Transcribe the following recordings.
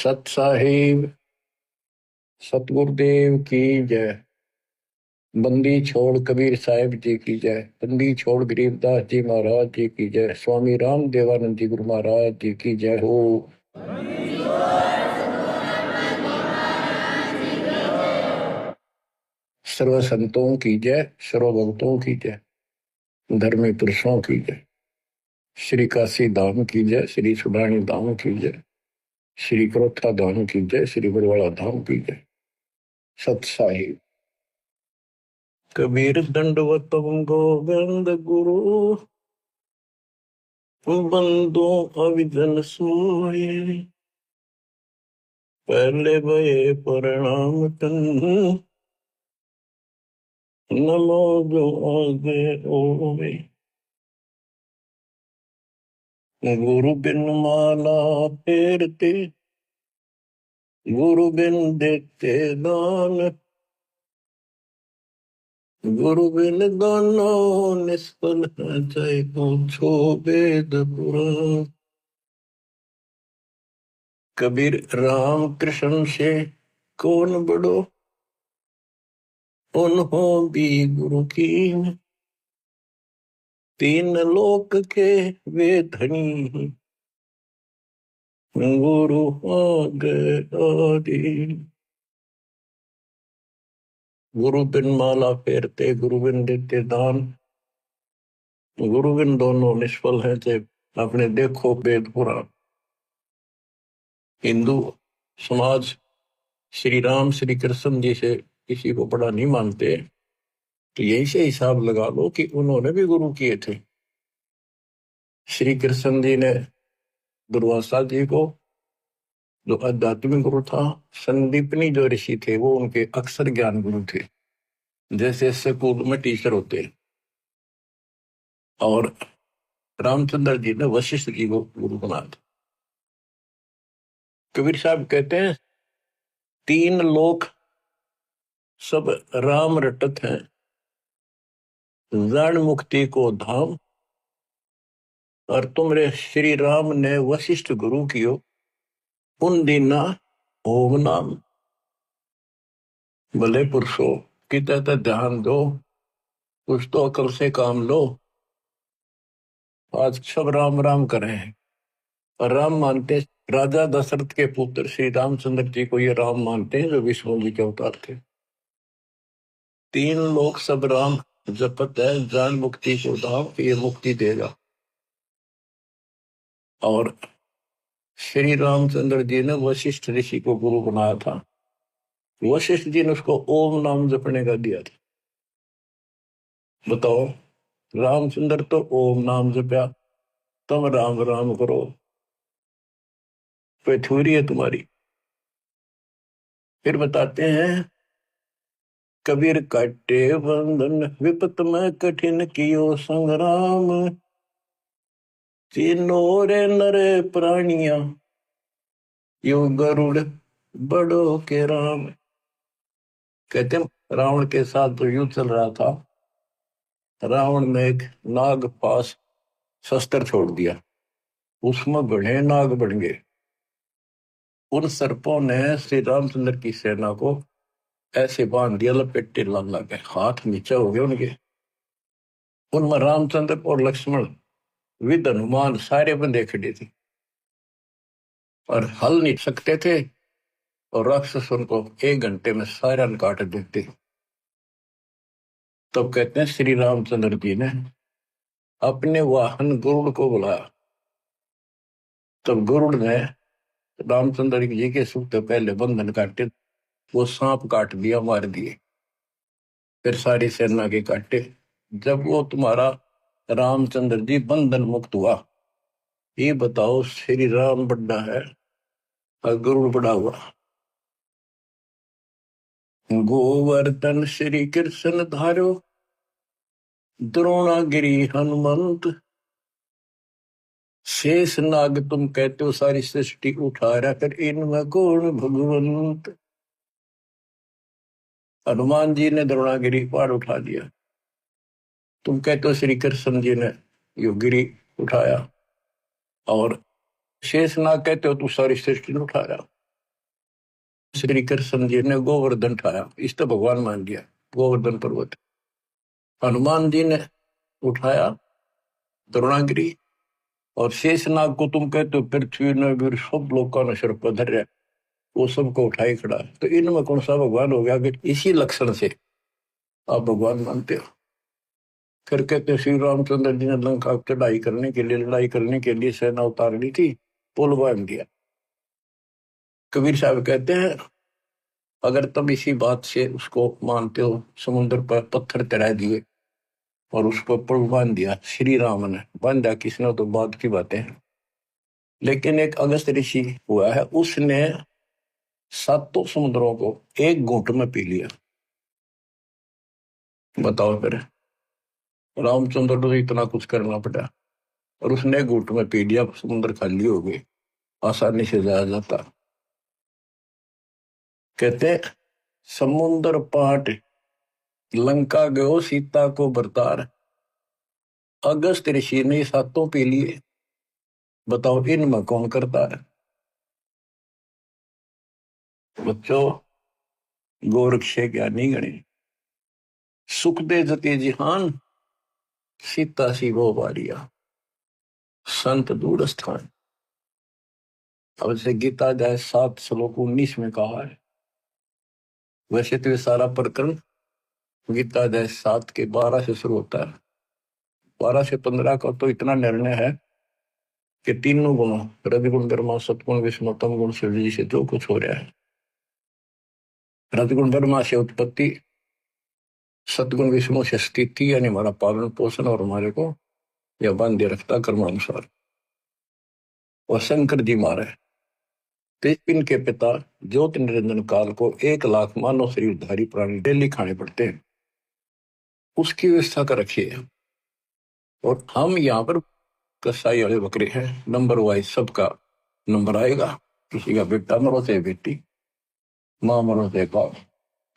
सत साहिब सतगुरुदेव की जय। बंदी छोड़ कबीर साहिब जी की जय। बंदी छोड़ गरीबदास जी महाराज जी की जय। स्वामी राम देवानंद जी गुरु महाराज जी की जय हो। सर्व संतों की जय, सर्व भक्तों की जय, धर्मी पुरुषों की जय। श्री काशी धाम की जय, श्री सुडानी धाम की जय, श्री क्रोथा धाम की जय, श्री बरवाड़ा धाम की जय। सत साहिब कबीर दंडवत गोविंद गुरु बंदो अविजन सोए। पहले भये प्रणाम तन नलो जो आगे ओवे। गुरु बिन माला फेरते, गुरु बिन देते दान, गुरु बिन दानो निष्फल है चाहे पूछो वेद पुराण। कबीर राम कृष्ण से कौन बड़ो, उन्हों भी गुरु की। तीन लोक के वे धनी, गुरु आगे आदि। गुरु बिन माला फेरते, गुरु बिन देते दान, गुरु बिन दोनों निष्फल है थे। अपने देखो वेद पुराण। हिंदू समाज श्री राम श्री कृष्ण जी से किसी को बड़ा नहीं मानते, तो यही से हिसाब लगा लो कि उन्होंने भी गुरु किए थे। श्री कृष्ण जी ने दुर्वासा जी को, जो आध्यात्मिक गुरु था, संदीपनी जो ऋषि थे वो उनके अक्षर ज्ञान गुरु थे, जैसे स्कूल में टीचर होते। और रामचंद्र जी ने वशिष्ठ जी को गुरु बना दिया। कबीर साहब कहते हैं तीन लोक सब राम रटत हैं, जन मुक्ति को धाम। और तुमरे श्री राम ने वशिष्ठ गुरु कियो, उन दीना ओम नाम। भले पुरुषो किते तो ध्यान दो, कुछ तो अकल से काम लो। आज सब राम राम कर रहे हैं और राम मानते। राजा दशरथ के पुत्र श्री रामचंद्र जी को ये राम मानते हैं जो विष्णु जी के अवतार थे। तीन लोग सब राम जपत है, जान मुक्ति को धाम, ये मुक्ति देगा। और श्री रामचंद्र जी ने वशिष्ठ ऋषि को गुरु बनाया था। वशिष्ठ जी ने उसको ओम नाम जपने का दिया था। बताओ, रामचंद्र तो ओम नाम जपया, तुम राम राम करो, कोई थोड़ी है तुम्हारी। फिर बताते हैं कबीर काटे बंधन, विपत में कठिन कियो संग्राम। तीनों रे नरे प्राणिया, यो गरुड़ बड़ो के राम। कहते हैं रावण के साथ जो युद्ध चल रहा था, रावण ने एक नाग पास शस्त्र छोड़ दिया, उसमें घने नाग बन गए। उन सर्पों ने श्री रामचंद्र की सेना को ऐसे बांध दिया, लपेटे लग गए, हाथ नीचे हो गए उनके। उनमें रामचंद्र और लक्ष्मण विद हनुमान सारे बंदे खड़े थे और हल नहीं सकते थे, और राक्षस उनको 1 घंटे में सारा काट देते। तो कहते हैं श्री रामचंद्र जी ने अपने वाहन गरुड़ को बुलाया। तब गरुड़ ने रामचंद्र जी के सुख से पहले बंधन काटे, वो सांप काट दिया, मार दिए। फिर सारी सेना के काटे। जब वो तुम्हारा रामचंद्र जी बंधन मुक्त हुआ, ये बताओ श्री राम बड़ा है और गरुड़ बड़ा हुआ। गोवर्धन श्री कृष्ण धारो, द्रोणागिरी हनुमंत। शेष नाग तुम कहते हो सारी सृष्टि उठा रहा, कर इनमें कौन भगवंत। हनुमान जी ने द्रोणागिरी पहाड़ उठा दिया, तुम कहते हो श्री कृष्ण जी ने यो गिरी उठाया। और शेष नाग कहते हो तू सारी सृष्टि उठा रहा। श्री कृष्ण जी ने गोवर्धन उठाया, इस तो भगवान मान लिया, गोवर्धन पर्वत। हनुमान जी ने उठाया द्रोणागिरी, और शेषनाग को तुम कहते हो पृथ्वी ने भी सब लोगों ने सिर पर धर, वो सबको उठाई खड़ा। तो इनमें कौन सा भगवान हो गया कि इसी लक्षण से आप भगवान मानते हो? फिर कहते श्री रामचंद्र जी ने लंका चढ़ाई करने के लिए, लड़ाई करने के लिए सेना उतार ली थी, पुल बांध दिया। कबीर साहब कहते हैं अगर तुम इसी बात से उसको मानते हो, समुद्र पर पत्थर चढ़ा दिए और उसको पुल बांध दिया, श्री राम ने बांधा, किसने तो बात की बातें हैं। लेकिन एक अगस्त ऋषि हुआ है, उसने सातों समुद्रों को एक घूंट में पी लिया। बताओ फिर, रामचंद्र को इतना कुछ करना पड़ा और उसने एक घूंट में पी लिया, समुद्र खाली हो गई, आसानी से जाया जाता। कहते समुद्र पाट लंका गयो सीता को बरतार, अगस्त ऋषि ने सातों पी लिए। बताओ इनमें कौन करता है? बच्चों, गोरक्ष ज्ञानी गणे, सुख दे जते जिहान, सीता सी वो बारिया, संत दूर स्थान। अब से गीता जाए 7 श्लोक 19 में कहा है। वैसे तो ये सारा प्रकरण गीता जाए 7 के 12 से शुरू होता है। 12 से 15 का तो इतना निर्णय है कि तीनों गुणों, रजगुण ब्रह्मा सतगुण विष्णु तम गुण शिव जी से जो कुछ हो रहा है, रजगुण ब्रह्मा से उत्पत्ति, सतगुण विष्णु से स्थिति यानी हमारा पालन पोषण और हमारे को यह बांधे रखता कर्मानुसार, और शंकर जी मारे इनके पिता ज्योति निरंजन काल को 1 लाख मानव शरीरधारी प्राणी डेली खाने पड़ते हैं, उसकी व्यवस्था कर रखी है। और हम यहाँ पर कसाई वाले बकरे हैं, नंबर वाइज सबका नंबर आएगा, किसी का बेटा मरो से बेटी, माँ मरो से बाप,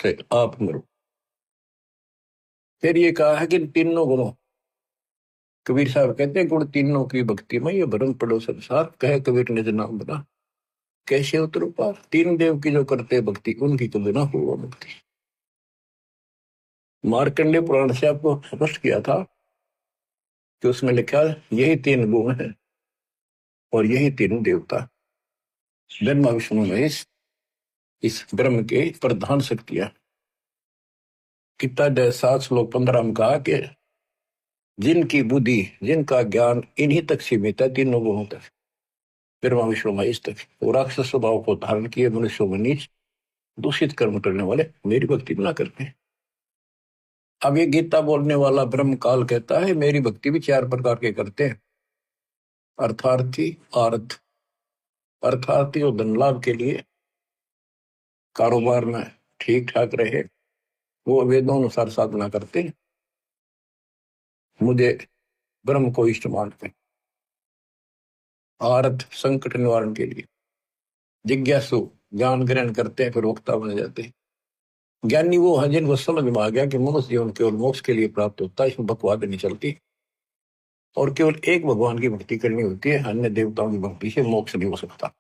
से आप मरो। फिर ये कहा है कि तीनों गुणों, कबीर साहब कहते हैं गुण तीनों की भक्ति में ये भरम पड़ो संसार, कहे कबीर निज नाम बना, कैसे उतरो पार। तीन देव की जो करते भक्ति, उनकी तो बिना हो भक्ति। मार्कंडेय पुराण से आपको स्पष्ट किया था कि उसमें लिखा यही 3 गुण है और यही 3 देवता, ब्रह्मा विष्णु महेश, इस ब्रह्म के प्रधान शक्तियां। कितना 7 श्लोक 15 में कहा कि जिनकी बुद्धि, जिनका ज्ञान इन्हीं तक सीमित है, 3 गुणों तक, ब्रह्मा विष्णु महेश तक, वो राक्षस स्वभाव को धारण किए मनुष्य में नीच दूषित कर्म करने वाले मेरी भक्ति ना करते हैं। अब ये गीता बोलने वाला ब्रह्म काल कहता है मेरी भक्ति भी 4 प्रकार के करते हैं। अर्थार्थी, अर्थ अर्थार्थी और धन लाभ के लिए, कारोबार में ठीक ठाक रहे, वो वेदों अनुसार साधना करते हैं, मुझे ब्रह्म को इष्ट मानते हैं। अर्थ संकट निवारण के लिए, जिज्ञासु ज्ञान ग्रहण करते हैं, फिर वक्ता बन जाते हैं। ज्ञानी वो है जिनको समझ में आ गया कि मनुष्य जीवन केवल मोक्ष के लिए प्राप्त होता है, इसमें बकवाद नहीं चलती, और केवल एक भगवान की भक्ति करनी होती है, अन्य देवताओं की भक्ति से मोक्ष नहीं हो सकता।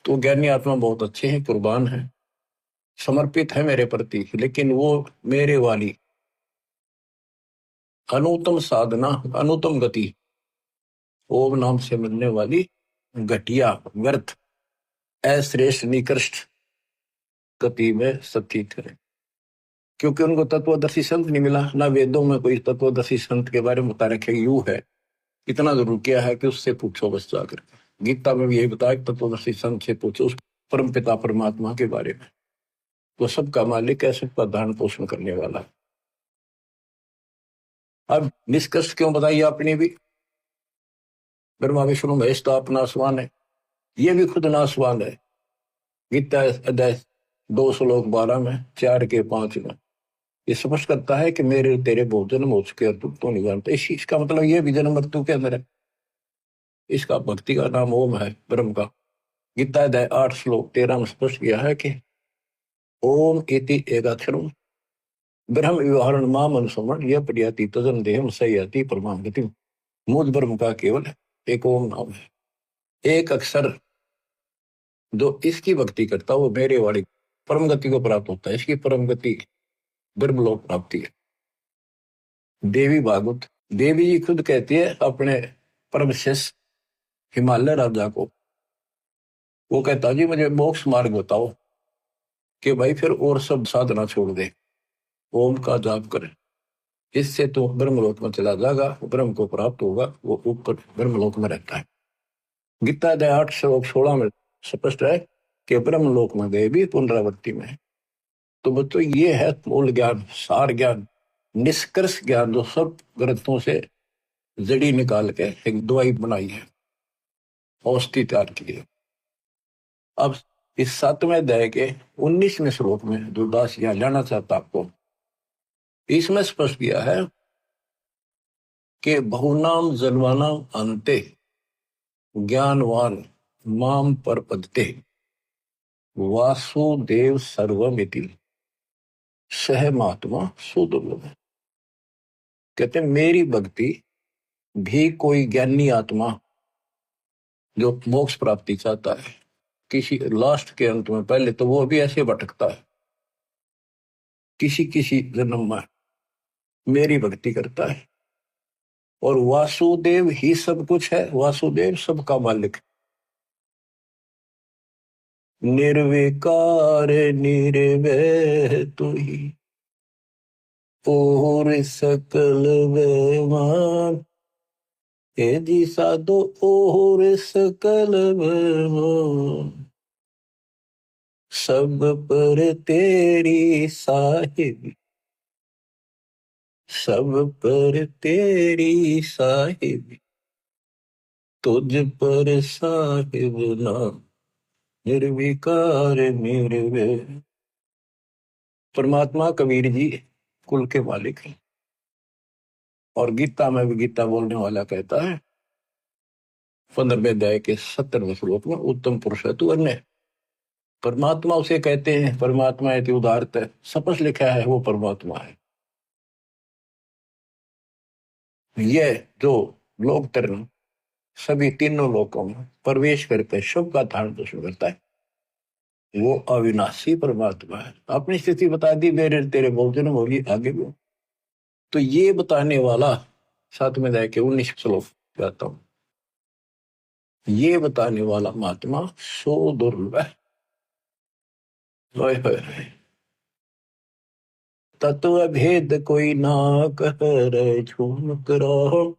तो ज्ञानी आत्मा बहुत अच्छे हैं, कुर्बान है, समर्पित है मेरे प्रति, लेकिन वो मेरे वाली अनुत्तम साधना, अनुत्तम गति, ओम नाम से मिलने वाली घटिया व्यर्थ अश्रेष्ठ निकृष्ट गति में स्थित है। क्योंकि उनको तत्वदर्शी संत नहीं मिला, ना वेदों में कोई तत्वदर्शी संत के बारे में बता रखे यू है, इतना जरूर किया है कि उससे पूछो बस जाकर। गीता में भी यही बताया, तत्वदर्शी संत से पूछो उस परम पिता परमात्मा के बारे में, वो सबका मालिक है, सबका धारण पोषण करने वाला। अब निष्कर्ष क्यों बताइए आपने भी, ब्रह्मा विष्णु महेश तो आप नासवान है, ये भी खुद नासवान है। गीता अध्याय 2 श्लोक 12 में, 4 के 5 में ये स्पष्ट करता है कि मेरे तेरे बहुत जन्म हो चुके हैं, तू तो नहीं जानता। इसका मतलब ये भी जन्म मृत्यु के अंदर है। इसका भक्ति का नाम ओम है, ब्रह्म का। गीता अध्याय 8 श्लोक 13 में स्पष्ट किया है कि ओम इति एकाक्षरम ब्रह्म व्यवहारण माम अनुसमण यह प्रयाति तजन देहम सयाति परमाम गति। मूल ब्रह्म का केवल एक ओम नाम है, एक अक्षर जो इसकी भक्ति करता वो मेरे वाली परम गति को प्राप्त होता है। इसकी परम गति ब्रह्मलोक प्राप्ति है। देवी भागवत, देवी जी खुद कहती है अपने परम शिष्य हिमालय राजा को, वो कहता जी मुझे मोक्ष मार्ग बताओ, कि भाई फिर और सब साधना छोड़ दे, ओम का जाप करे, इससे तो ब्रह्मलोक में चला जाएगा, ब्रह्म को प्राप्त होगा, वो ऊपर ब्रह्मलोक में रहता है। गीता अध्याय 8 श्लोक 16 में स्पष्ट है कि ब्रह्मलोक में गए भी पुनरावृत्ति में है। तो बच्चों ये है मूल ज्ञान, सार ज्ञान, निष्कर्ष ज्ञान, जो सब ग्रंथों से जड़ी निकाल के एक दवाई बनाई है, औषधि तैयार की है। अब इस 7वें अध्याय के 19वें श्लोक में जो दास यहाँ जाना चाहता आपको, इसमें स्पष्ट किया है कि बहुनाम जन्मानाम अंते ज्ञानवान माम परपदते वासुदेव सर्वमिति सह महात्मा सुदुर्लभ। कहते मेरी भक्ति भी कोई ज्ञानी आत्मा जो मोक्ष प्राप्ति चाहता है किसी लास्ट के अंत में, पहले तो वो भी ऐसे भटकता है, किसी किसी जन्म में मेरी भक्ति करता है, और वासुदेव ही सब कुछ है, वासुदेव सबका मालिक, निर्विकार निर्वैर तू ही और सकल बेमान, हे जी साधो और सकल बेमान, सब पर तेरी साहिब, सब पर तेरी साहिब, तुझ पर साहिब नाम, निर्विकार निर्वैर। परमात्मा कबीर जी कुल के मालिक हैं, और गीता में भी गीता बोलने वाला कहता है 15वें अध्याय के 70वें श्लोक में, उत्तम पुरुष है तू अन्य। परमात्मा उसे कहते हैं, परमात्मा है उदारत है, स्पष्ट लिखा है वो परमात्मा है। ये जो लोक तरण सभी तीनों लोकों में प्रवेश करके शुभ का धारण पोषण करता है, वो अविनाशी परमात्मा है। अपनी स्थिति बता दी, मेरे तेरे भोजन होगी आगे भी। तो ये बताने वाला 7वें अध्याय के 19 श्लोक कहता हूं, ये बताने वाला महात्मा सो दुर्लभ है। तत्व भेद कोई ना कह रहे झूम करो,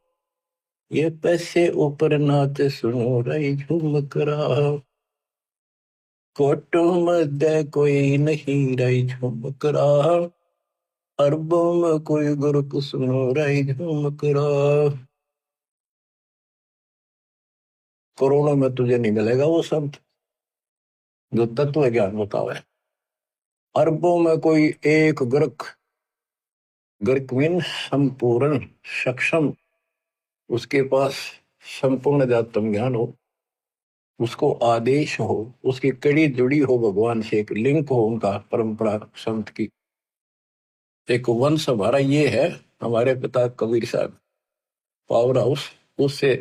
ये पैसे ऊपर नाच सुनो रही झूम करा, कोटो मध्य कोई नहीं रही झूम करा, अरबों में कोई गुरु सुनो रही झूम करा। करोड़ों में तुझे नहीं मिलेगा वो संत जो तत्व ज्ञान बतावे, अरबों में कोई एक गुरख, गुरकविन संपूर्ण सक्षम, उसके पास संपूर्ण जातम ज्ञान हो, उसको आदेश हो, उसकी कड़ी जुड़ी हो भगवान से, एक लिंक हो उनका परंपरा संत की, एक वंश हमारा ये है। हमारे पिता कबीर साहब पावर हाउस, उससे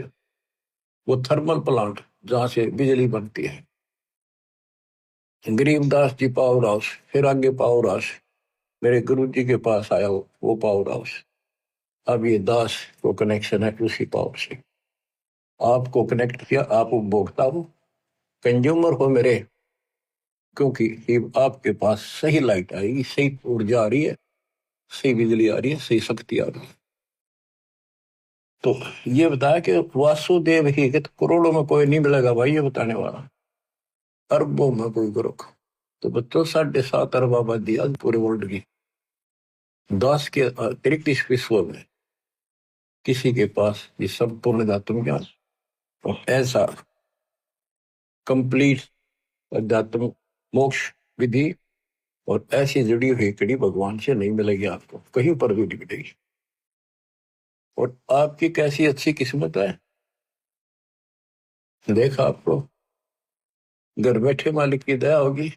वो थर्मल प्लांट जहां से बिजली बनती है, गरीबदास जी पावर हाउस, फिर आगे पावर हाउस, मेरे गुरु जी के पास आया वो पावर हाउस, अब ये दास को कनेक्शन है उसी पावर से। आपको कनेक्ट किया, आप उपभोक्ता हो, कंज्यूमर हो मेरे, क्योंकि आपके पास सही लाइट आएगी, सही ऊर्जा आ रही है, सही बिजली आ रही है, सही शक्ति आ रही है। तो ये बताया कि वासुदेव ही, कि करोड़ों में कोई नहीं मिलेगा भाई ये बताने वाला, अरबों में कोई गुरुख। तो बच्चों 7.5 अरब आबादी आज पूरे वर्ल्ड की, 10 के अतिरिक्त इस विश्व में किसी के पास ये संपूर्ण अध्यात्म ज्ञान और ऐसा कंप्लीट अध्यात्म मोक्ष विधि और ऐसी जुड़ी हुई कड़ी भगवान से नहीं मिलेगी, आपको कहीं पर भी नहीं मिलेगी। और आपकी कैसी अच्छी किस्मत है, देखा आपको घर बैठे मालिक की दया होगी,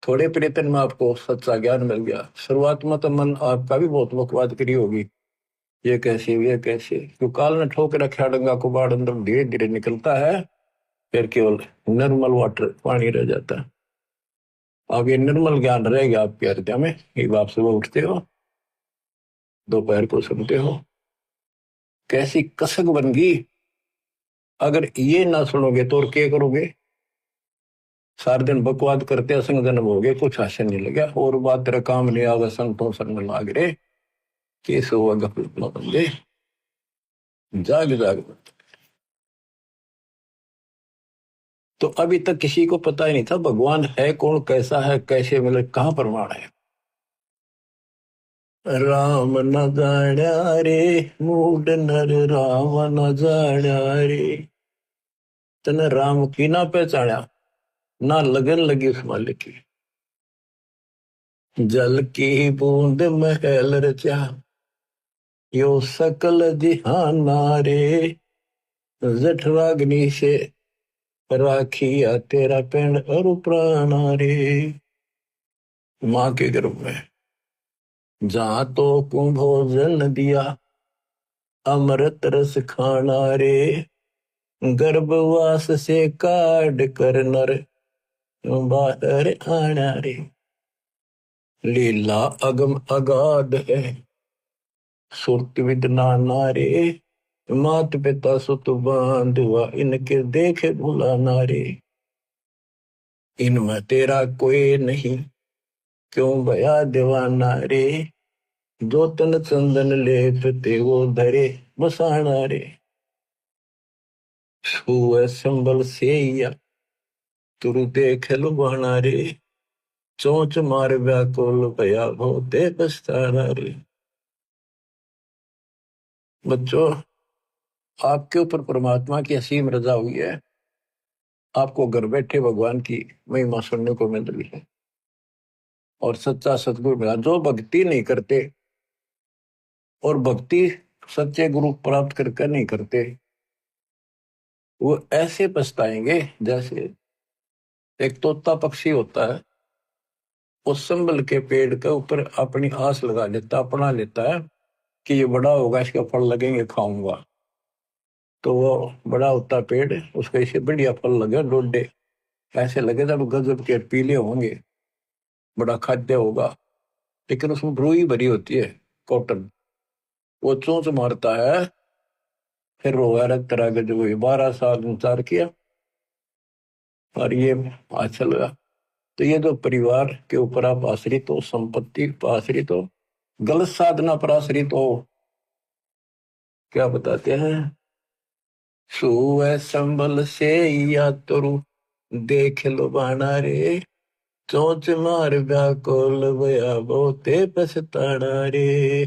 थोड़े प्रयत्न में आपको सच्चा ज्ञान मिल गया। शुरुआत में तो मन आपका भी बहुत बकवाद करी होगी, ये कैसे क्यों, काल ने ठोक रखा डंगा कुबाड़ अंदर धीरे धीरे निकलता है, फिर केवल निर्मल वाटर पानी रह जाता है। अब ये निर्मल ज्ञान रहेगा आपके हृदय में। एक बाप सुबह उठते हो, दोपहर को सुनते हो, कैसी कसक बन गई। अगर ये ना सुनोगे तो और क्या करोगे? सारे दिन बकवाद करते असंग जन्म हो गए, कुछ हासिल नहीं लगा, और बात तेरा काम नहीं आगा, संतों संग लाग रे, केस हुआ गफलत न बंदे, जाग जाग। तो अभी तक किसी को पता ही नहीं था भगवान है कौन, कैसा है, कैसे, मतलब कहाँ प्रमाण है। राम न जाण्या रे, मूड नर राम न जाण्या रे। तने राम की ना पहचाना, ना लगन लगी उस मालिक की। जल की बूंद महल रचा, यो सकल जिहाना रे। जठराग्नि से राखिया तेरा पेड़ और प्राणा रे। माँ के गर्भ में जहां तो को भोजन दिया, अमृत रस खाना रे। गर्भवास से काट कर नर बाहर आना रे। लीला अगम अगाध है, सुरत विदना नारे। मात पिता सुत बांधवा, इनके देखे भुलाना रे। इनमें तेरा कोई नहीं, क्यों भया दीवाना रे। जो तन चंदन लेप ते वो धरे बसाना रे। छुए संबल से या तुरु देख लुभाना रे। चोंच मार व्याकुल भया भोते पछताना रे। बच्चों, आपके ऊपर परमात्मा की असीम रजा हुई है। आपको घर बैठे भगवान की महिमा सुनने को मिल रही है, और सच्चा सतगुरु मिला। जो भक्ति नहीं करते, और भक्ति सच्चे गुरु प्राप्त करके नहीं करते, वो ऐसे पछताएंगे जैसे एक तोता पक्षी होता है, उस संबल के पेड़ के ऊपर अपनी आस लगा लेता, अपना लेता है कि ये बड़ा होगा, इसके फल लगेंगे, खाऊंगा। तो वो बड़ा होता पेड़, उसका इसे बढ़िया फल लगे, डोडे ऐसे लगे जब गजब के पीले होंगे, बड़ा खाद्य होगा। लेकिन उसमें रुई भरी होती है, कॉटन। वो चोंच मारता है, फिर वो अलग तरह के, जो 12 साल इंतजार किया और ये अच्छा लगा। तो ये जो परिवार के ऊपर आप आश्रित हो, संपत्ति पर आश्रित हो, गलत साधना पर आश्रित हो, क्या बताते हैं? सुए संबल से या तुरु देख लो बाना रे। चोंच मार व्याकुल भया बहुते पछताना रे।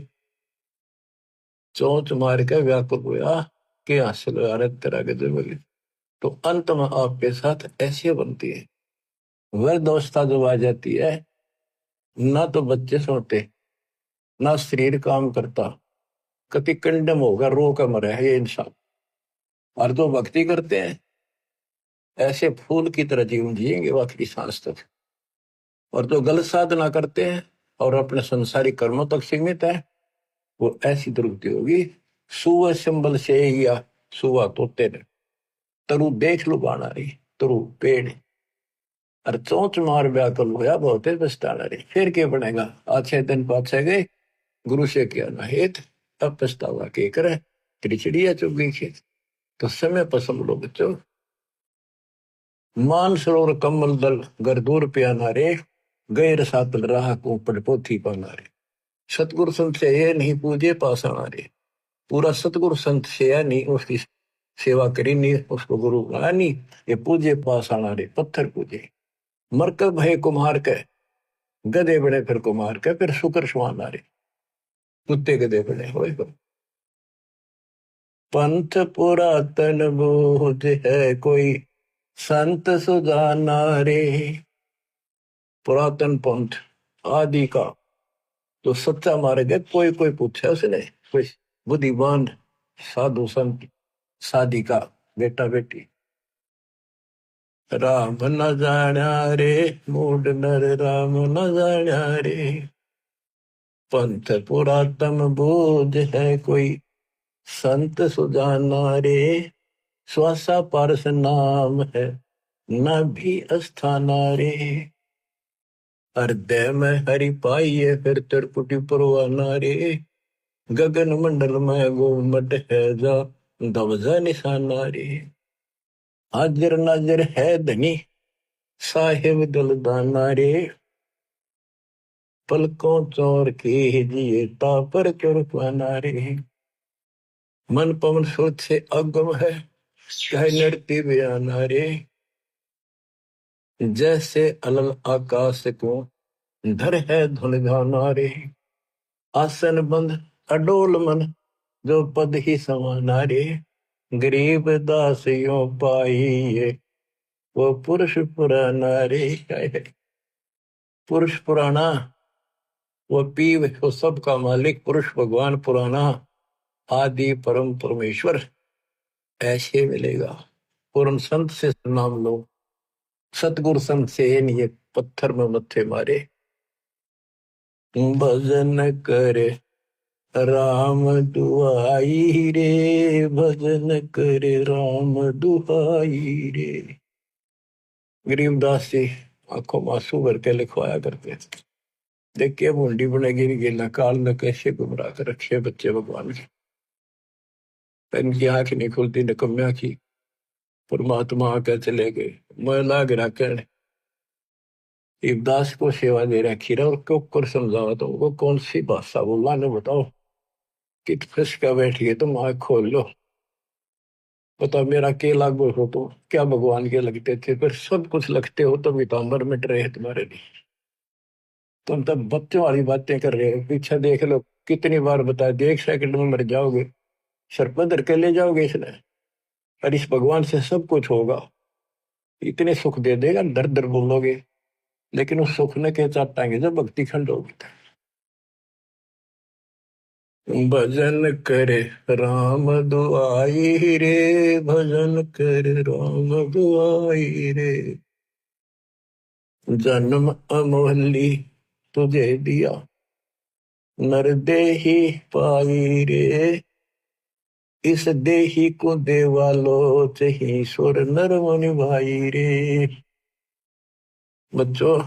चोंच मार के व्याकुल हुआ कि हासिल अरग तरह के जबल। तो अंत में आपके साथ ऐसी बनती है, वह दोस्ता जो आ जाती है, ना तो बच्चे सोते, ना शरीर काम करता, कति कंडम होगा, रो का मरे है ये इंसान। और जो भक्ति करते हैं, ऐसे फूल की तरह जीवन जिएंगे वो आखिरी सांस तक। और जो गलत साधना करते हैं और अपने संसारिक कर्मों तक सीमित है, वो ऐसी दुर्गति होगी। सुअ संबल से या सुआ तोते ने, तरु देख लो बाना रही, तरु पेड़। और चोंच मार व्याकुल होया बहुते पछताना रही। फिर क्या बनेगा? अच्छे दिन पाछे गए, गुरु से किया ना हेत, अब पछतावा के करे, तेरी चिड़िया चुग गई खेत। तो समय पसंद लो बच्चों। मान सरोवर कमल दल गर दूर प्याना रे। गए रसातल राह को पड़ पोथी पाना रे। सतगुरु संत से ये नहीं पूजे पासाना रे। पूरा सतगुरु संत से या नहीं, उसकी सेवा करी नहीं, उसको गुरु बनाया नहीं, ये पूजे पासाना रे, पत्थर पूजे। मरकब है कुम्हार के, गधे बड़े फिर कुम्हार के, फिर शुक्र सुहाना रे। कुत्ते गधे बड़े हो। पंथ पुरातन बोध है कोई, संत सुजाना रे। पुरातन पंथ आदि का तो सच्चा मार्ग है, कोई कोई पूछे उसने, कोई बुद्धिमान साधु संत साधिका बेटा बेटी। राम न जाण्या रे, मूड नर राम न जाण्या रे। पंथ पुरातन बोध है कोई, संत सुजाना रे। श्वासा पारस नाम है न भी अस्थाना रे। हृदय में हरि पाइये फिर त्रिपुटी परवाना रे। गगन मंडल में गोमट है जा धवजा निशाना रे। हाजिर नाजिर है धनी साहिब दलदाना रे। पलकों चौर के जिए तापर चुरपाना रे। मन पवन सोच से अगम है कह नृत्य बयाना रे। जैसे अलल आकाश को धर है धुन गाना रे। आसन बंद अडोल मन जो पद ही समाना रे। गरीब दासियों पाइये वो पुरुष पुराना रे। पुरुष पुराना वो पीव वो सबका मालिक पुरुष भगवान पुराना आदि परम परमेश्वर ऐसे मिलेगा। पूर्ण संत से नाम लो सतगुरु संत से नहीं पत्थर में मत्थे मारे। भजन करे राम दुआई रे। भजन करे राम दुआई रे। गरीबदास जी आंखों में आंसू भर के लिखवाया करते थे। देखिए मुंडी बनेगी नहीं गिला काल न कैसे गुमराह कर रखे बच्चे भगवान के। इनकी आंख नहीं खुलती निकम्या की परमात्मा आकर चले गए। महिला गिरा कर इब्दास को सेवा दे रखी रहा और क्यों कर समझावा तो वो कौन सी भाषा बोला ने बताओ। कित फंस का बैठिए तुम आंख खोल लो बता मेरा के लागू हो तो क्या भगवान के लगते थे पर सब कुछ लगते हो तो पीताम्बर मिट रहे हैं तुम्हारे लिए। तुम तब बच्चों वाली बातें कर रहे हो। पीछे देख लो कितनी बार बताया कि 1 सेकंड में मर जाओगे सर पर धर के ले जाओगे इसने। और इस भगवान से सब कुछ होगा इतने सुख दे देगा दर दर बोलोगे लेकिन उस सुख ने क्या चाटाएंगे जब भक्ति खंड होगी। भजन करे राम दुआई रे। भजन करे राम दुआई रे। जन्म अमोहली तुझे दिया नर देही पाई रे। इस देही को देवालो चही सुर नर मुनि भाई रे। बच्चों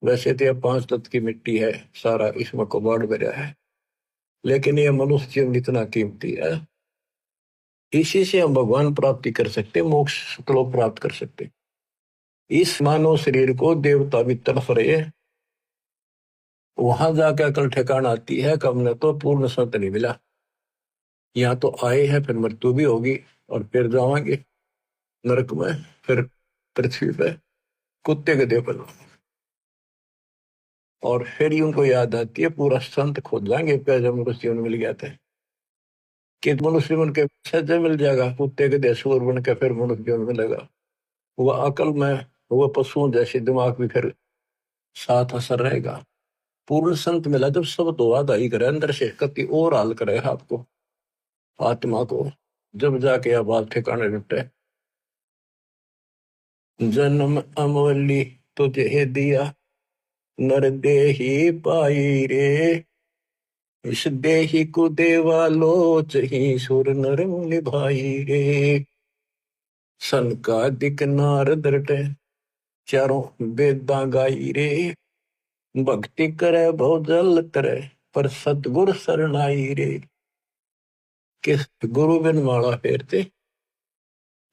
वैसे तो यह 5 तत्व की मिट्टी है सारा इसमें कबाड़ भरा है लेकिन यह मनुष्य जीवन इतना कीमती है। इसी से हम भगवान प्राप्ति कर सकते मोक्ष श्लोक प्राप्त कर सकते। इस मानव शरीर को देवता भी तड़फ रहे वहां जाकर अकल ठिकाना आती है कब ने तो पूर्ण संत नहीं मिला। यहाँ तो आए हैं फिर मृत्यु भी होगी और फिर जावांगे नरक में फिर पृथ्वी पे कुत्ते गधे पर। और फिर ही उनको याद आती है पूरा संत खोज जाएंगे जब मनुष्य मिल गया था कि मनुष्य बन के सज्जन मिल जाएगा कुत्ते गधे सूर बन के फिर मनुष्य मिलेगा। वह अकल में वह पशुओं जैसे दिमाग भी फिर साथ असर रहेगा। पूर्ण संत मिला जब सब तो वादा करे अंदर से कति और हाल करे आपको आत्मा को जब जाके अब आप ठिकाने जुटे। जन्म अमोली तुझे दिया नर देही पाई रे। इस देही को देवा लोच ही सुर नर मुनि भाई रे। सन का दिक नारद रटे चारों वेदा गाई रे। भक्ति करे बहु जल करे पर सतगुर शरणाई रे। किस गुरु बिन माला फेरते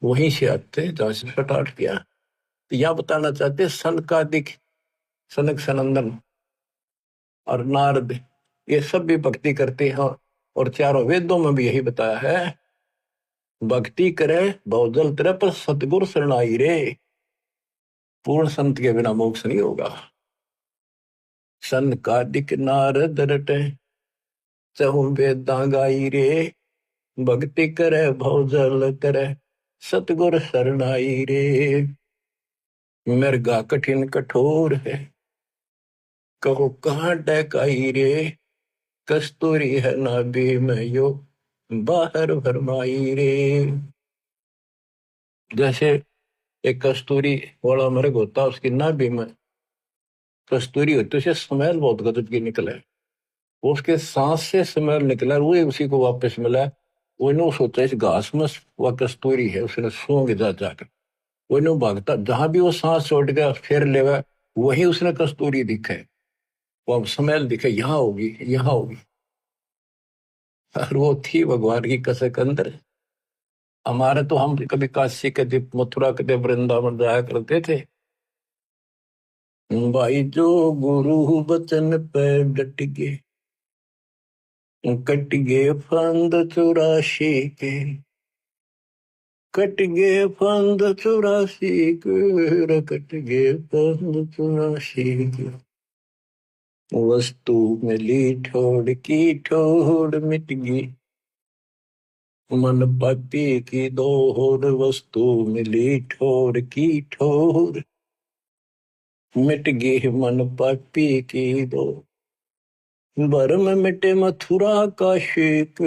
वहीं से आते जहां से स्टार्ट किया। तो यह बताना चाहते सन का दिक सनक सनंदन और नारद ये सब भी भक्ति करते हैं और चारों वेदों में भी यही बताया है भक्ति करे बहुजल तरह पर सतगुरु शरणाई रे। पूर्ण संत के बिना मोक्ष नहीं होगा। सन का दिक नारद रटे चहु वेदा गाई रे। भक्ति करे बहुजल करे सतगुरु शरणाई रे। मृगा कठिन कठोर है कहो कहाँ डकाई रे। कस्तूरी है नाभि में यो बाहर भरमाई रे। जैसे एक कस्तूरी वाला मृग होता उसकी नाभि में कस्तूरी होती उसे स्मेल बहुत गजब की निकला है। उसके सांस से स्मेल निकला वो उसी को वापस मिला वो नो सोचा इस घास में वह कस्तूरी है, उसने सूंघ जा जाकर वो नो भागता, जहां भी वो सांस छोड़ गया फिर लेगा, वही उसने कस्तूरी दिखे, वो अब स्मेल दिखे, यहाँ होगी यहाँ होगी। और वो थी भगवान की कसक अंदर। हमारे तो हम कभी काशी के दिन मथुरा के दिन वृंदावन जाया करते थे। भाई जो गुरु बचन पे डट गए, कट गए फंद 84 के, कट गए फंद 84 के, कट गए फंद 84 के। वस्तु मिली ठोड़ की ठोड़ मिट गई, मन पापी की दोहर, वस्तु मिली ठोर की ठोर मिट गई, मन पापी की दो। भरम मिटे मथुरा का शेक,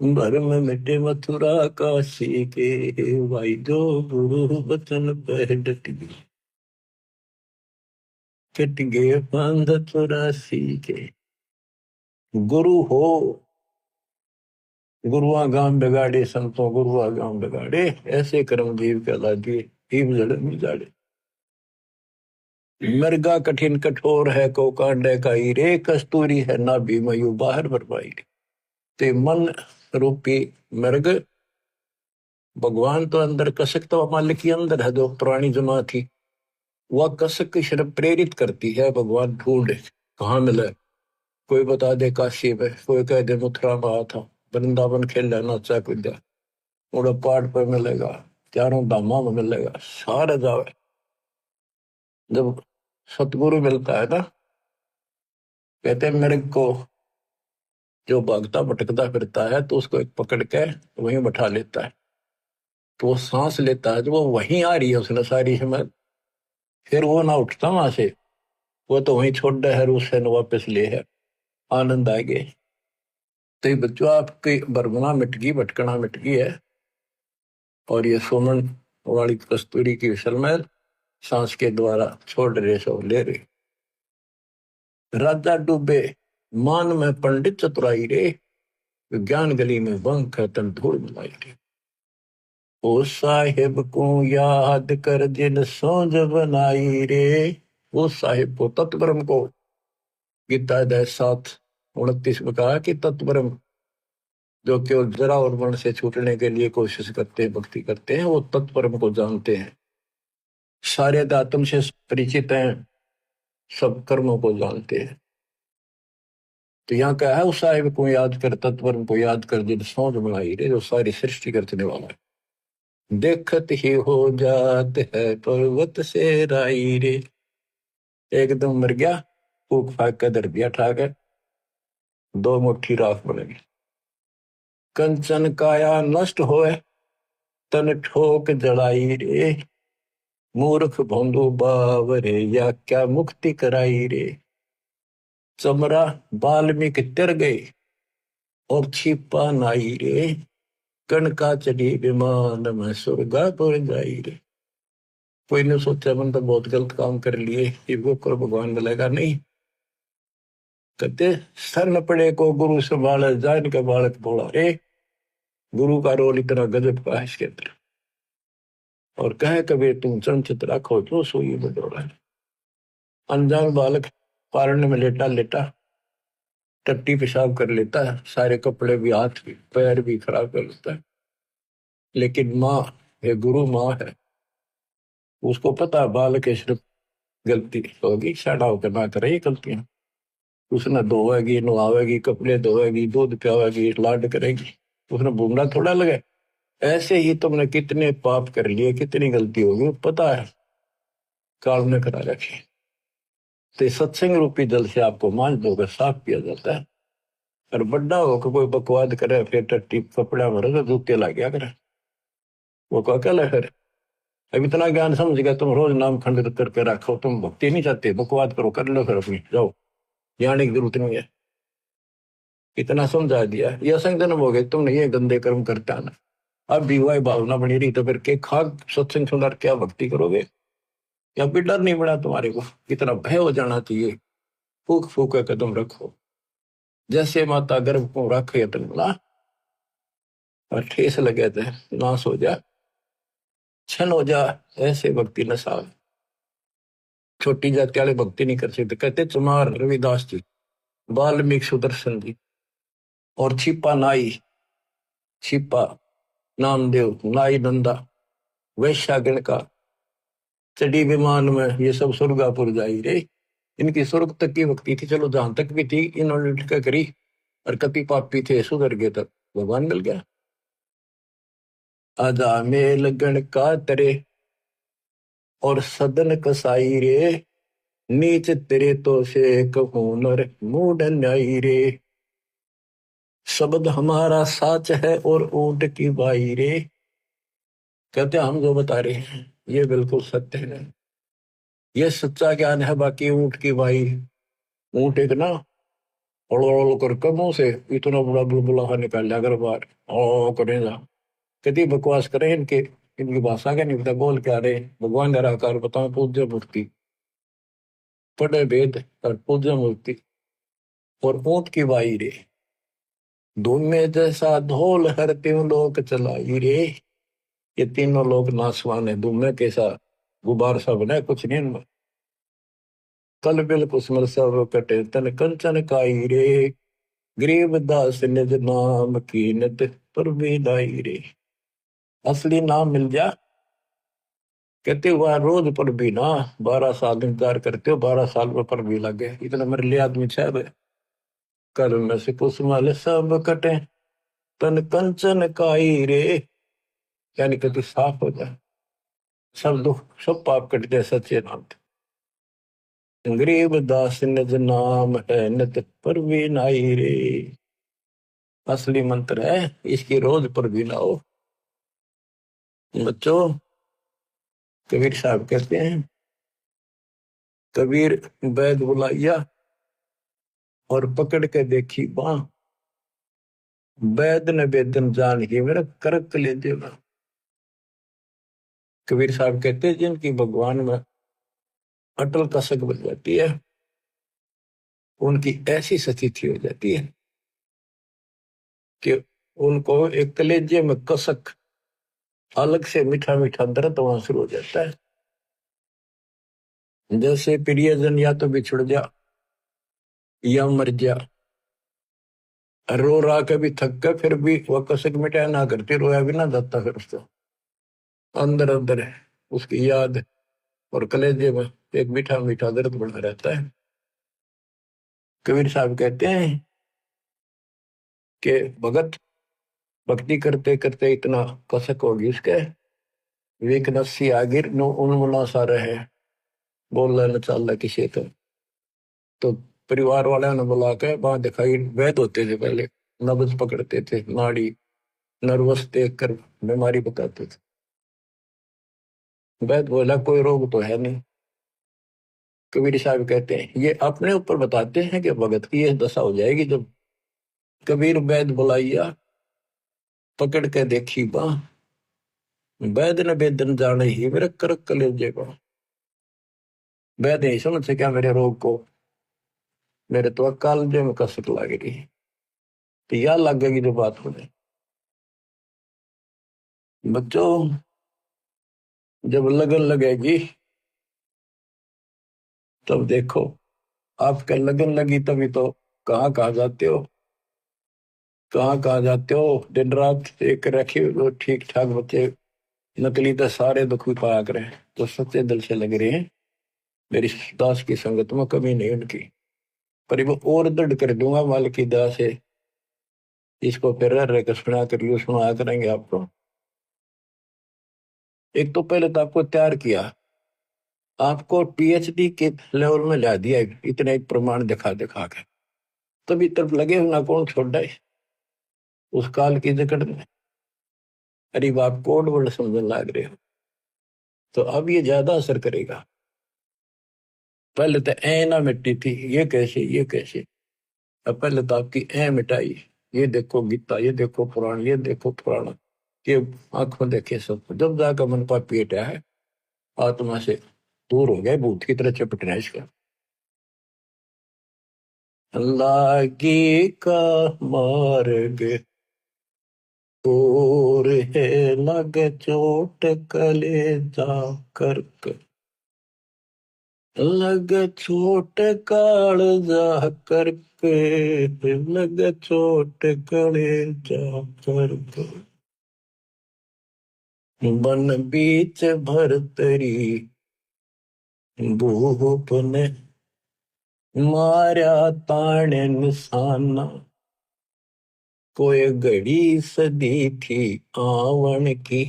भरम मिटे मथुरा का शेके, भाई जो गुरु बचन पर डट गई, कट गए फंद 84 के। गुरु हो, गुरुआ गाम बिगाड़े संतों, गुरुआ गाम बिगाड़े, ऐसे कर्म जीव कहला दिए, जीव जड़ में जाड़े। मृगा कठिन कठोर है को कांडे का रे, कस्तूरी है ना भी मयू बाहर बरपाई। ते मन रूपी मृग, भगवान तो अंदर, कसक तो मालिक के अंदर है, जो पुरानी जमा थी, वह कसक शर्म प्रेरित करती है, भगवान ढूंढे कहाँ मिले। कोई बता दे काशी में, कोई कह दे मथुरा में आया था, वृंदावन खेल नाचा कूदा, उड़ा पहाड़ पर मिलेगा, चारों धामा में मिलेगा, सारे जावे। जब सतगुरु मिलता है ना, कहते हैं मृग को जो भागता भटकता फिरता है, तो उसको एक पकड़ के वहीं बैठा लेता है, तो वो सांस लेता है, तो वो वहीं आ रही है उसने सारी हिम्मत, फिर वो ना उठता वहां से, वो तो वहीं छोड़ दे है, उससे न वापस ले है, आनंद आ गए। तो ये बच्चों आपकी बरगुना मिट गई, भटकना मिट गई है, और ये सोमन वाली कस्तूरी की विशलमैल सांस के द्वारा छोड़ रहे, सो ले रहे। राजा डूबे मान में पंडित चतुराई रे, ज्ञान गली में बंक है तन धूल मिलाई रे। ओ साहिब को याद कर जिन सोज बनाई रे, वो साहिब को तत्वरम को, गीता अध्याय 7:29 में कहा कि तत्वरम, जो केवल जरा और मन से छूटने के लिए कोशिश करते हैं, भक्ति करते हैं, वो तत्परम को जानते हैं, सारे आत्म से परिचित हैं, सब कर्मों को जानते हैं। तो यहाँ क्या है, उस साहिब को याद कर, तत्परम को याद कर जिन सोच बनाई रे, जो सारी सृष्टि करने वाला है। देखत ही हो जात है पर्वत से राई रे, एकदम मर गया, फूक फाक कर धर दिया ठाकर, 2 मुट्ठी राख बनेगी। कंचन काया नष्ट होए, तन ठोक जलाई रे, मूर्ख भोंदू बावरे, या क्या मुक्ति कराई रे। चमरा वाल्मीकि तर गए, और छिपा नाई रे, कणका चढ़ी विमान में स्वर्गापुर जाई रे। कोई ने सोचा मन तो बहुत गलत काम कर लिए, ये वो कर भगवान मिलेगा नहीं। कहते सर न पड़े को गुरु संभाले, जान के बालक बोला रे, गुरु का रोल इतना गजब का है इसके अंदर। और कहे कबीर तुम चंचित रखो जो सोई बडोरा। अनजान बालक कारण में लेटा लेटा टट्टी पेशाब कर लेता है, सारे कपड़े भी, हाथ भी, पैर भी खराब कर लेता है, लेकिन माँ है, गुरु माँ है, उसको पता है बालक है, सिर्फ गलती होगी, साड़ा होकर ना करे ये गलतियां। उसने धोएगी, नहावेगी, कपड़े धोएगी, दूध पियावेगी, लाड करेगी, उसने भूमना थोड़ा लगे। ऐसे ही तुमने कितने पाप कर लिए, कितनी गलती होगी, पता है, काल ने करा रखी। तो सत्संग रूपी जल से आपको मांझ धोकर साफ किया जाता है। और बड्डा होकर कोई बकवाद करे, फिर टट्टी कपड़ा भरे तो जूते ला गया करे, वो क्या कल है फिर। अब इतना ज्ञान समझ गया, तुम रोज नाम खंडित करके रखो, तुम भक्ति नहीं चाहते, बकवाद करो, कर लो फिर अपनी, जाओ, जाने की जरूरत नहीं है। इतना समझा दिया, ये असंग जन्म हो गए, तुमने ये गंदे कर्म करता ना, अब भी वही भावना बनी रही, तो फिर के खाक सत्संग सुनकर क्या भक्ति करोगे। या भी डर नहीं बना तुम्हारे को, इतना भय हो जाना चाहिए। फूक फूक कदम रखो, जैसे माता गर्भ को रखे तन बोला, और ठेस लगे थे, नाश हो जा, छन हो जा, ऐसे भक्ति न साव। छोटी जाति वाले भक्ति नहीं कर सकते। कहते चमार रविदास जी, वाल्मीकि सुदर्शन जी, और छिपा नाई, छिपा नामदेव, नाई नंदा, वैश्यागण का, चढ़ी विमान में, ये सब स्वर्गापुर जाई रे। इनकी स्वर्ग तक की भक्ति थी, चलो जहां तक भी थी इन्होंने क्या करी, और कपि पापी थे सुधर गए तक भगवान मिल गया। आजा मेल गण का तरे और सदन कसाई रे, नीच तेरे तो से कहूं नर मूड न्यायी रे। शब्द हमारा साच है और ऊंट की बाई रे। कहते हम जो बता रहे हैं ये बिल्कुल सत्य है, ये सच्चा ज्ञान है। बाकी ऊंट की बाई, ऊंट एक ना ओल कर मुंह से इतना बड़ा बुलबुला निकाल लिया अगर बाहर ओ करेगा, कति बकवास करें इनके, इनकी भाषा का नहीं पता, बोल क्या रहे। भगवान निराकार बताओ, पूज्य मूर्ति, पढ़े वेद और पूज्य मूर्ति और ऊंट की बाई रे। धूम में जैसा ढोल हर तीनों लोग चलाई रे। ये तीनों लोग नासवान है, धूम में कैसा गुबार सा बना, कुछ नहीं इनमें। कल बिल कुसमल सब कटे तन कंचन काई रे, गरीब दास निज नाम कीनत पर भी दाई रे। असली नाम मिल जा, कहते हुआ रोज पर भी ना, 12 साल इंतजार करते हो, 12 साल में पर भी लगे, इतना मेरे लिए आदमी छह। कल में से कुसमल सब कटे तन कंचन काई रे, यानी कति साफ हो जाए, सब दुख सब पाप कट जाए सच्चे नाम से। गरीब दास निज नाम है नित पर भी नाई रे। असली मंत्र है, इसकी रोज पर भी लाओ। बच्चों, कबीर साहब कहते हैं, कबीर वैद बुलाइया और पकड़ के देखी बाँ, वैद ने वेदन जान ही मेरा करक ले देना। कबीर साहब कहते हैं जिनकी भगवान में अटल कसक बन जाती है, उनकी ऐसी स्थिति हो जाती है कि उनको एक कलेजे में कसक, अलग से मीठा मीठा दर्द वहां शुरू हो जाता है। जैसे प्रियजन या तो बिछुड़ जा या मर जा, रो रहा के भी थक के फिर भी वह कसक मिटाया ना करती, रोया भी ना जाता, फिर उसको अंदर अंदर है उसकी याद और कलेजे में एक मीठा मीठा दर्द बना रहता है। कबीर साहब कहते हैं कि भगत भक्ति करते करते इतना कसक होगी उसके, वेक नस्सी आगिर नो उन्मुना सा रहे, बोल न चाल किसी तो परिवार वाले ने बुला के वहां दिखाई, वैद होते थे पहले, नब्ज पकड़ते थे, नाड़ी नर्वस देख कर बीमारी बताते थे। वैद बोला कोई रोग तो है नहीं। कबीर साहब कहते हैं ये अपने ऊपर बताते हैं कि भगत की यह दशा हो जाएगी जब कबीर वैद बुलाइया पकड़ के देखी बाँ, वैद ने वेदन जाने ही मेरे करक कलेजे को। वैद नहीं समझ सका मेरे रोग को, मेरे तो कालजे में कसक लग रही, तो यह लगेगी जो बात होने। बच्चों, जब लगन लगेगी तब देखो, आपका लगन लगी तभी तो कहाँ कहाँ जाते हो, कहाँ कहाँ जाते हो, दिन रात एक रखे हो ठीक ठाक बच्चे, नकली तो सारे दुख भी पाया करें, तो सच्चे दिल से लग रहे हैं। मेरी दास की संगत में कमी नहीं उनकी, पर वो और दृढ़ कर दूंगा मालिक की दया से। इसको फिर रह कर सुना कर सुना करेंगे आपको। एक तो पहले तो आपको तैयार किया, आपको पीएचडी के लेवल में ला दिया, इतने एक प्रमाण दिखा दिखा के, तभी तरफ लगे हो ना कौन छोड़ है उस काल की जकड़ में। अरे बाप कोड वर्ड समझने लग रहे हो, तो अब ये ज्यादा असर करेगा। पहले तो ए ना मिट्टी थी, ये कैसे ये कैसे, अब पहले तो आपकी ए मिटाई। ये देखो गीता, ये देखो पुराण, ये देखो पुराण, ये आंखों देखे सब, जब जाकर मन पाप पेटा है, आत्मा से दूर हो गए, भूत की तरह चपटना इसका। लागी का मार्ग और है लगे चोट कलेजा करके, लगे चोट कालजा करके, लगे चोट कलेजा करके। बन बीच भरतरी भूप ने मारा ताने निशाना, कोई घड़ी सदी थी आवन की,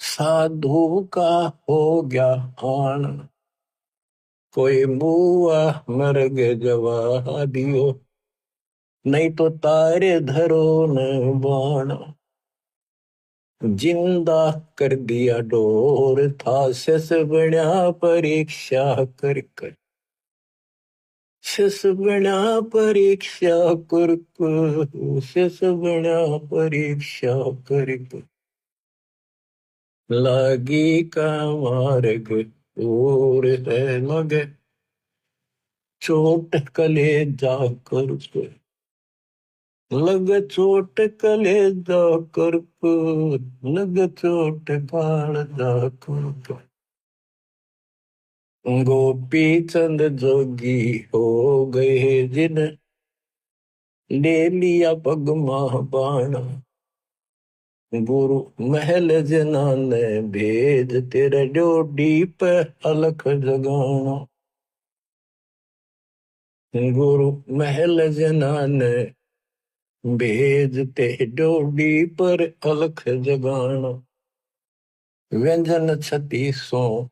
साधु का हो गया आना। कोई बुआ मर गए जवा दियो, नहीं तो तारे धरो न बाना। जिंदा कर दिया डोर था शेष बना परीक्षा कर कर, शेष बना परीक्षा कर कर, शेष बना परीक्षा कर कर। लागी का मार्ग और है लगे चोट कलेजा कर कर, लगे चोट कलेजा कर कर, लगे चोट कालजा कर कर। गोपी चंद जोगी हो गए जिन ले लिया पगमा बाणा, गुरु महल जनाने भेज तेरे डोडी पे अलख जगाना। गुरु महल जनाने भेजते डोडी पर अलख जगाना। व्यंजन छत्तीसों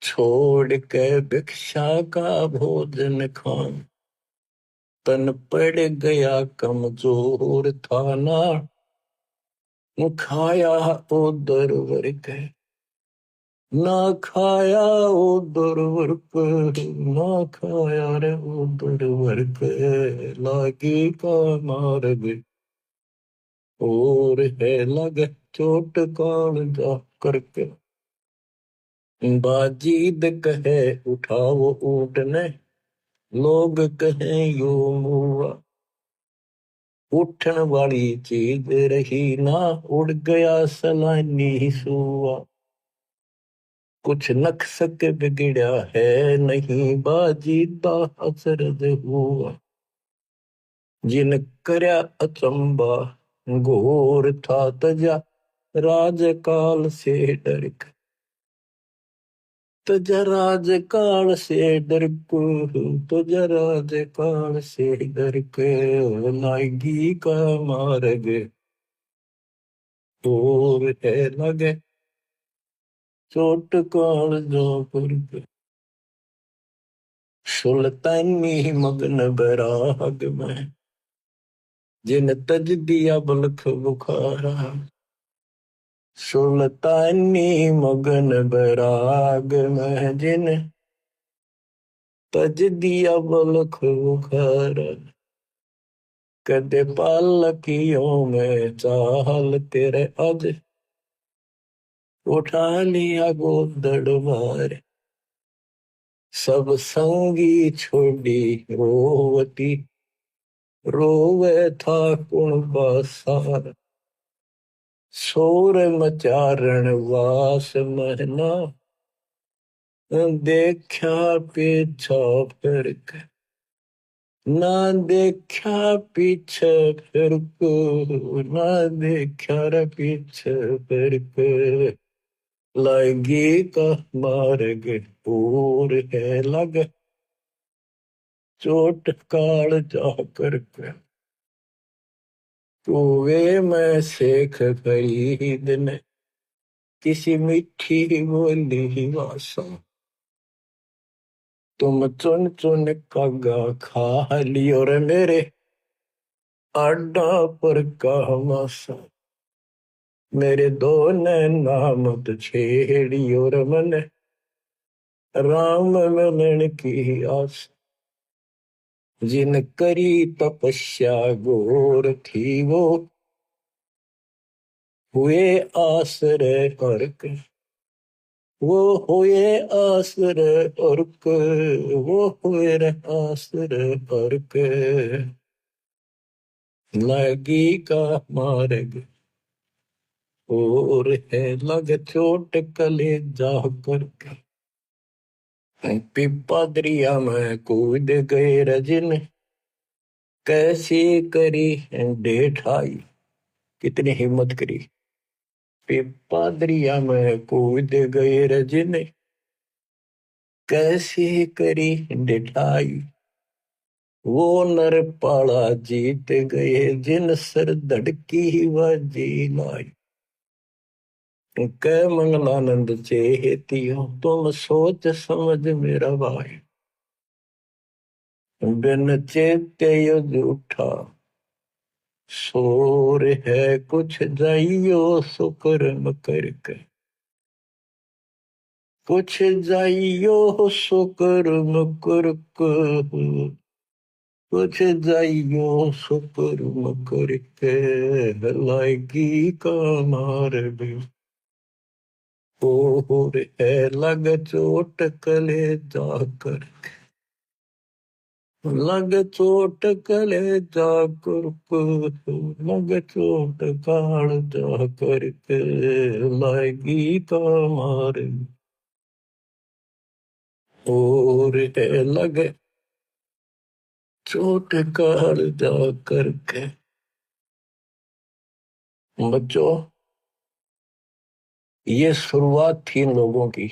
छोड़ के भिक्षा का भोजन खान, तन पड़ गया कमजोर था ना, खाया उधर वर्क, ना खाया उधर वर्क, ना खाया रे उधर वर्क। लागी का मार्ग और है लगे चोट कालजा करके। बाजीद कहे उठाओ ऊँटने, लोग कहे यो मुआ, उठन वाली चीज रही ना, उड़ गया सलानी सुआ। कुछ नक्सक बिगड़ा है नहीं, बाजीदा असरद हुआ। जिन करया अचंबा घोर था तजा, राजकाल से डर के, तजा राजकाल से डर को, तजा राजकाल से डर के। लागी का मार्ग और है लगे चोट काल जो पर। सुल्तानी मगन बैराग में, जिन तज दिया बलख बुखारा। सुल्तानी मगन बैराग में, जिन तज दिया बलख बुखारा। कदे पालकियों में चाल तेरे अज, उठा लिया गोदड़ मार। सब संगी छोड़ी रोवती, रोवे था कुण बासार। शोर मचारण वास महना, देखा पीछा फिर के, ना देखा पीछे फिर को, ना देखा रे पीछे फिर के। लागी का मार्ग और है लग चोट काल जा करके। कुएं में शेख फरीद ने किसी मीठी बोली भाषा, तुम चुन चुन कागा खा लियो रे मेरे आडा पर का मासा। मेरे दो नाम तो छेड़ियो रे मन, राम मिलन की आस। जिन करी तपस्या घोर थी वो, हुए आश्रय अर्क। वो हुए आश्रय अर्क, वो हुए रे आश्रय अर्क। लगी का मार्ग और है लग चोट कलेजा करके। पिपा दरिया में कूद गए रजन, कैसे करी डेठाई। कितनी हिम्मत करी। पिपा दरिया में कूद गए रजन, कैसे करी डेठाई। वो नर पाला जीत गए जिन सर धड़की बाजी लाई। कै मंगलानंद चेतियो तुम सोच समझ मेरा भाई। बिन चेते यो झूठा शोर है कुछ जाइयो सुकर्म करके। कुछ जाइयो सुकर्म करके। कुछ जाइयो सुकर्म करके। लाएगी का मार्ग और है लग चोट कले जाकर। लग चोट कले जाकर के, लग चोट काल जाकर के। लाएगी का मार्ग और है लग चोट काल जाकर के। बच्चों, ये शुरुआत थी इन लोगों की।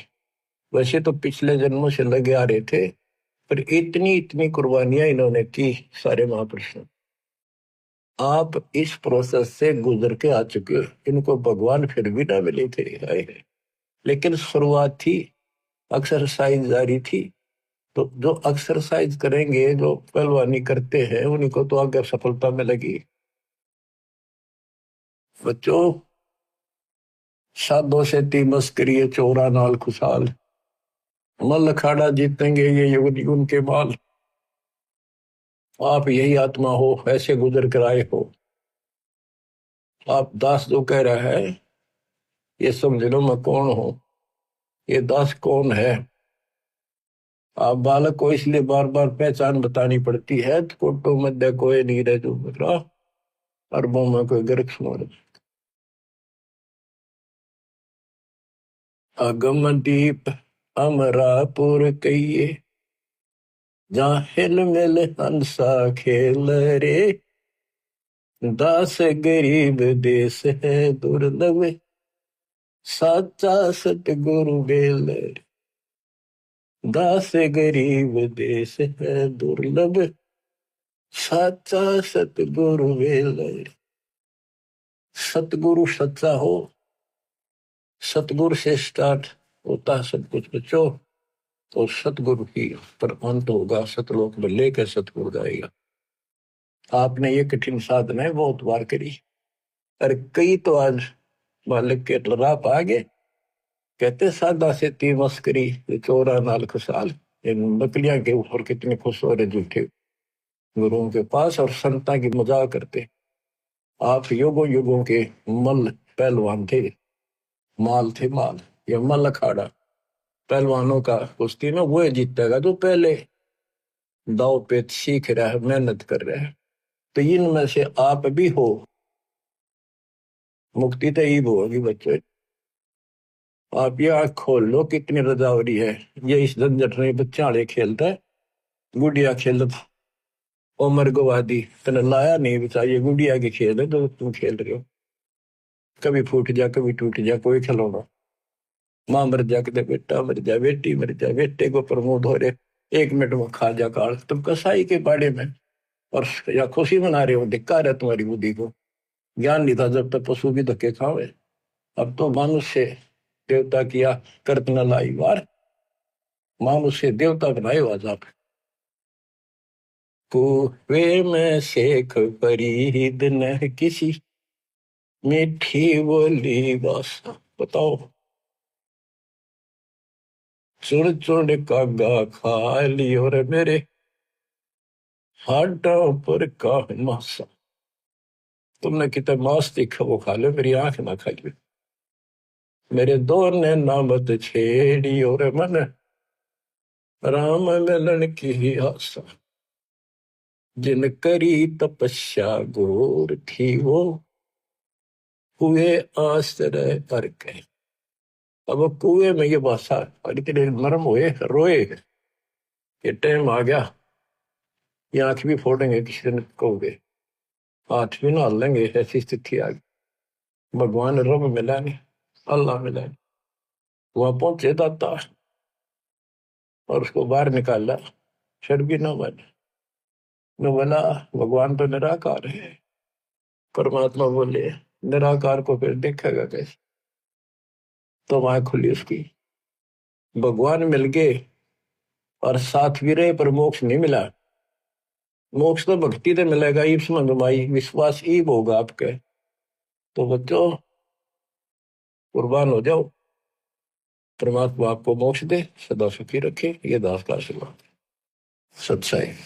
वैसे तो पिछले जन्मों से लगे आ रहे थे, पर इतनी इतनी कुर्बानियां इन्होंने की सारे महापुरुषों। आप इस प्रोसेस से गुजर के आ चुके हो। इनको भगवान फिर भी ना मिले थे, हाय। लेकिन शुरुआत थी, एक्सरसाइज जारी थी। तो जो एक्सरसाइज करेंगे, जो पहलवानी करते हैं, उन्हीं को तो आगे सफलता मिलेगी। बच्चों, साधो से ती मस्करी चोरा नाल खुशाल। मल अखाड़ा जीतेंगे ये युग उनके माल। आप यही आत्मा हो, ऐसे गुजर कर आए हो। आप दास जो कह रहा है, ये समझ लो मैं कौन हूं। ये दास कौन है। आप बालक को इसलिए बार बार पहचान बतानी पड़ती है। तो कोटो मध्य कोई नहीं रह जो मेरा, अरबों में कोई गर्क सुनो। अगम दीप अमरापुर कहिए, जहाँ हिल मिल हंसा खेल रे। दास गरीब देश है दुर्लभ, साचा सतगुरु बेल। दास गरीब देश है दुर्लभ, साचा सतगुरु बेल। सतगुरु सच्चा हो, सतगुरु से स्टार्ट होता है सब कुछ बच्चों। तो सतगुरु ही पर अंत होगा, सतलोक में लेकर सतगुरु जाएगा। आपने ये कठिन साधना बहुत बार करी, और कई तो आज मालिक के राह आ गए। कहते सादा से ती मस्करी चोरा नाल खुशाल। इन नकलियां के ऊपर कितने खुश हो रहे झूठे गुरुओं के पास, और संता की मजाक करते। आप युगों युगों के मल पहलवान थे, माल थे माल। ये मल अखाड़ा पहलवानों का कुश्ती में वो जीतेगा जो पहले दाव पेच सीख रहा है, मेहनत कर रहा है। तो इनमें से आप भी हो। मुक्ति तो ही होगी बच्चे। आप ये आँख खोल लो, कितनी रजावरी है। ये इस झंझट में बच्चा वाले खेलता है, गुड़िया खेल। उमर गवादी तने लाया नहीं बचा, ये गुड़िया के खेल है जो तुम खेल रहे हो। कभी फूट जा कभी टूट जा कोई खिलौना। माँ मर जा के बेटा मर जा, बेटी मर जा, बेटे को प्रमोद हो रहे 1 मिनट में खा जा काल। तुम कसाई के बाड़े में और या खुशी मना रहे हो। धिक्कार है तुम्हारी बुद्धि को। ज्ञान नहीं था जब तक पशु भी धक्के खावे। अब तो मनुष्य देवता किया करत न लाई वार। मनुष्य देवता बनाए आज आप। कुएं में शेख फरीद न किसी, मीठी बोली बस। बताओ, चुन चुन कागा खा लियो रे मेरे, हाडों पर का मासा। तुमने कितना मांस देखा वो खा लो, मेरी आंख ना खा लो। मेरे दो ने नामत छेड़ी और मन, राम मिलन की आशा। जिन करी तपस्या घोर थी वो हुए आश्रय पर के। अब वो कुएं में ये भाषा और इतने नरम हुए रोए, ये टाइम आ गया, ये आंख भी फोड़ेंगे किसी दिन कहोगे, हाथ भी ना लेंगे, ऐसी स्थिति आ गई। भगवान रब मिला नहीं, अल्लाह मिला नहीं। वहां पहुंचे दाता और उसको बाहर निकाला, फिर भी न बने न बोला। भगवान तो निराकार है। परमात्मा बोले निराकार को फिर देखेगा कैसे? तो वहां खुली उसकी, भगवान मिल गए और साथ भी रहे, पर मोक्ष नहीं मिला। मोक्ष तो भक्ति से मिलेगा, ईप्स मंगमाई विश्वास ईब होगा आपके। तो बच्चों कुर्बान हो जाओ, परमात्मा आपको मोक्ष दे, सदा सुखी रखे। ये दास का आशीर्वाद। सच्चाई।